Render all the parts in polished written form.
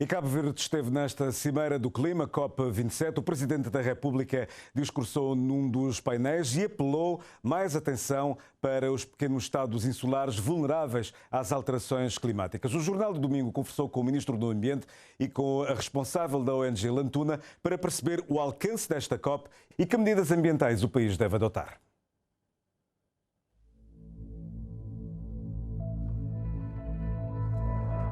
E Cabo Verde esteve nesta Cimeira do Clima, COP27. O Presidente da República discursou num dos painéis e apelou mais atenção para os pequenos estados insulares vulneráveis às alterações climáticas. O Jornal do Domingo conversou com o Ministro do Ambiente e com a responsável da ONG Lantuna para perceber o alcance desta COP e que medidas ambientais o país deve adotar.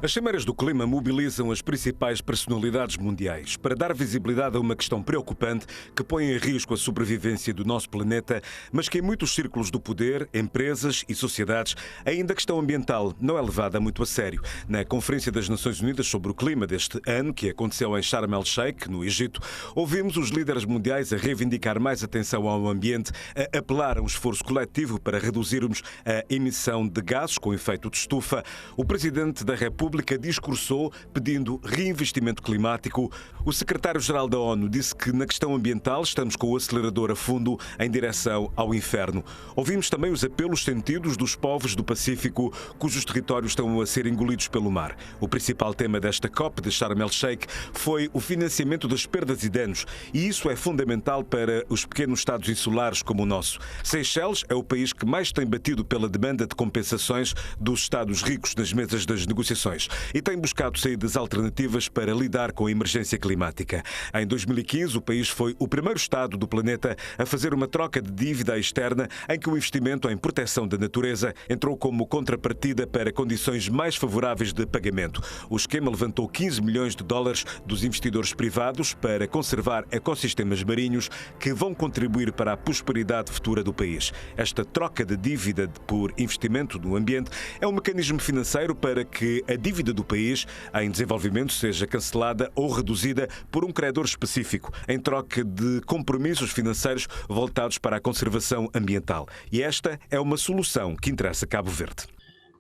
As Cimeiras do Clima mobilizam as principais personalidades mundiais para dar visibilidade a uma questão preocupante que põe em risco a sobrevivência do nosso planeta, mas que em muitos círculos do poder, empresas e sociedades, ainda a questão ambiental não é levada muito a sério. Na Conferência das Nações Unidas sobre o Clima deste ano, que aconteceu em Sharm el-Sheikh, no Egito, ouvimos os líderes mundiais a reivindicar mais atenção ao ambiente, a apelar a um esforço coletivo para reduzirmos a emissão de gases com efeito de estufa. O Presidente da República discursou pedindo reinvestimento climático. O secretário-geral da ONU disse que na questão ambiental estamos com o acelerador a fundo em direção ao inferno. Ouvimos também os apelos sentidos dos povos do Pacífico, cujos territórios estão a ser engolidos pelo mar. O principal tema desta COP de Sharm el-Sheikh foi o financiamento das perdas e danos, e isso é fundamental para os pequenos estados insulares como o nosso. Seychelles é o país que mais tem batido pela demanda de compensações dos estados ricos nas mesas das negociações e tem buscado saídas alternativas para lidar com a emergência climática. Em 2015, o país foi o primeiro Estado do planeta a fazer uma troca de dívida externa em que o investimento em proteção da natureza entrou como contrapartida para condições mais favoráveis de pagamento. O esquema levantou 15 milhões de dólares dos investidores privados para conservar ecossistemas marinhos que vão contribuir para a prosperidade futura do país. Esta troca de dívida por investimento no ambiente é um mecanismo financeiro para que a dívida do país em desenvolvimento seja cancelada ou reduzida por um credor específico, em troca de compromissos financeiros voltados para a conservação ambiental. E esta é uma solução que interessa Cabo Verde.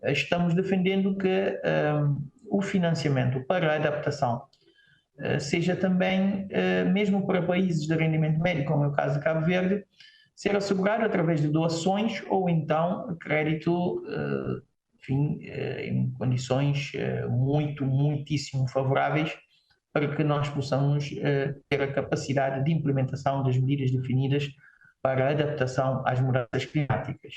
Estamos defendendo que o financiamento para a adaptação seja também, mesmo para países de rendimento médio, como é o caso de Cabo Verde, ser assegurado através de doações ou então crédito em condições muitíssimo favoráveis para que nós possamos ter a capacidade de implementação das medidas definidas para a adaptação às mudanças climáticas.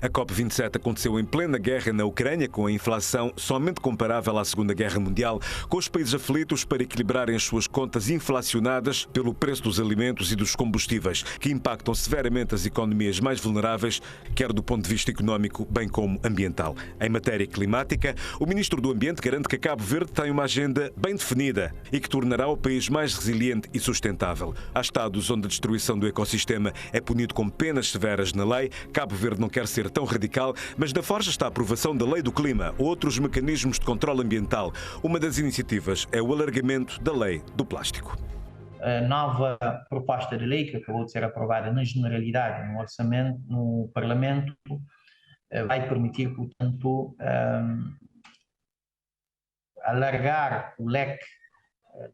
A COP27 aconteceu em plena guerra na Ucrânia, com a inflação somente comparável à Segunda Guerra Mundial, com os países aflitos para equilibrarem as suas contas inflacionadas pelo preço dos alimentos e dos combustíveis, que impactam severamente as economias mais vulneráveis, quer do ponto de vista económico, bem como ambiental. Em matéria climática, o Ministro do Ambiente garante que Cabo Verde tem uma agenda bem definida e que tornará o país mais resiliente e sustentável. Há estados onde a destruição do ecossistema é punido com penas severas na lei. Cabo Verde não quer ser tão radical, mas na forja está a aprovação da Lei do Clima, outros mecanismos de controle ambiental. Uma das iniciativas é o alargamento da Lei do Plástico. A nova proposta de lei que acabou de ser aprovada na generalidade no orçamento, no Parlamento, vai permitir, portanto, alargar o leque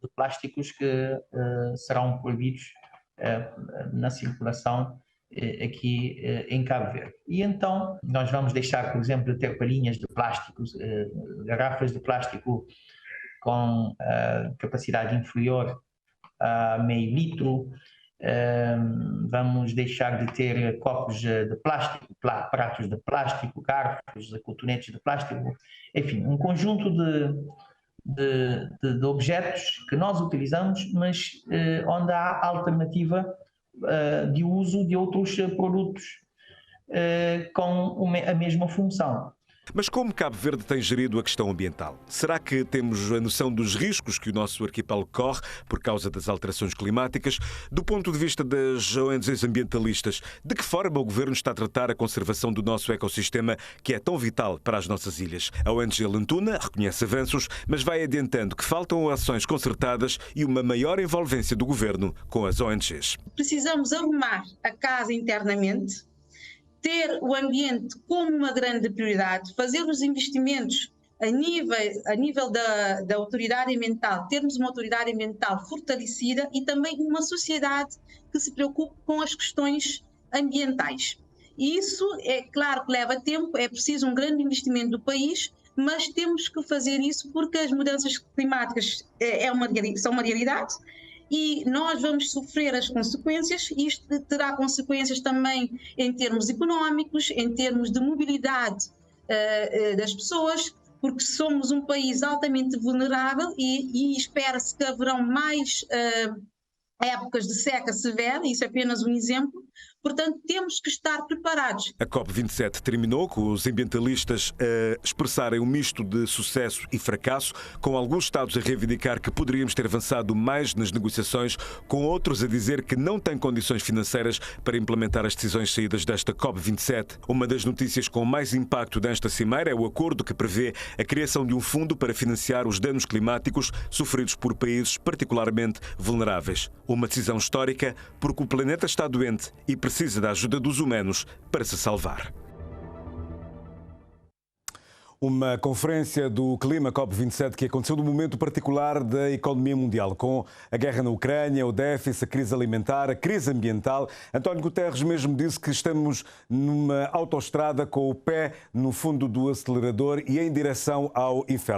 de plásticos que serão proibidos na circulação aqui em Cabo Verde. E então nós vamos deixar, por exemplo, de ter palhinhas de plástico, garrafas de plástico com capacidade inferior a meio litro, vamos deixar de ter copos de plástico, pratos de plástico, garfos, cotonetes de plástico, enfim, um conjunto de objetos que nós utilizamos, mas onde há alternativa de uso de outros produtos com a mesma função. Mas como Cabo Verde tem gerido a questão ambiental? Será que temos a noção dos riscos que o nosso arquipélago corre por causa das alterações climáticas? Do ponto de vista das ONGs ambientalistas, de que forma o Governo está a tratar a conservação do nosso ecossistema, que é tão vital para as nossas ilhas? A ONG Lantuna reconhece avanços, mas vai adiantando que faltam ações concertadas e uma maior envolvência do Governo com as ONGs. Precisamos arrumar a casa internamente, ter o ambiente como uma grande prioridade, fazer os investimentos a nível da autoridade ambiental, termos uma autoridade ambiental fortalecida e também uma sociedade que se preocupe com as questões ambientais. E isso, é claro que leva tempo, é preciso um grande investimento do país, mas temos que fazer isso porque as mudanças climáticas são uma realidade e nós vamos sofrer as consequências, e isto terá consequências também em termos económicos, em termos de mobilidade das pessoas, porque somos um país altamente vulnerável e espera-se que haverão mais épocas de seca severa, isso é apenas um exemplo. Portanto, temos que estar preparados. A COP27 terminou com os ambientalistas a expressarem um misto de sucesso e fracasso, com alguns Estados a reivindicar que poderíamos ter avançado mais nas negociações, com outros a dizer que não têm condições financeiras para implementar as decisões saídas desta COP27. Uma das notícias com mais impacto desta cimeira é o acordo que prevê a criação de um fundo para financiar os danos climáticos sofridos por países particularmente vulneráveis. Uma decisão histórica porque o planeta está doente e precisa da ajuda dos humanos para se salvar. Uma conferência do clima COP27 que aconteceu num momento particular da economia mundial, com a guerra na Ucrânia, o déficit, a crise alimentar, a crise ambiental. António Guterres mesmo disse que estamos numa autoestrada com o pé no fundo do acelerador e em direção ao inferno.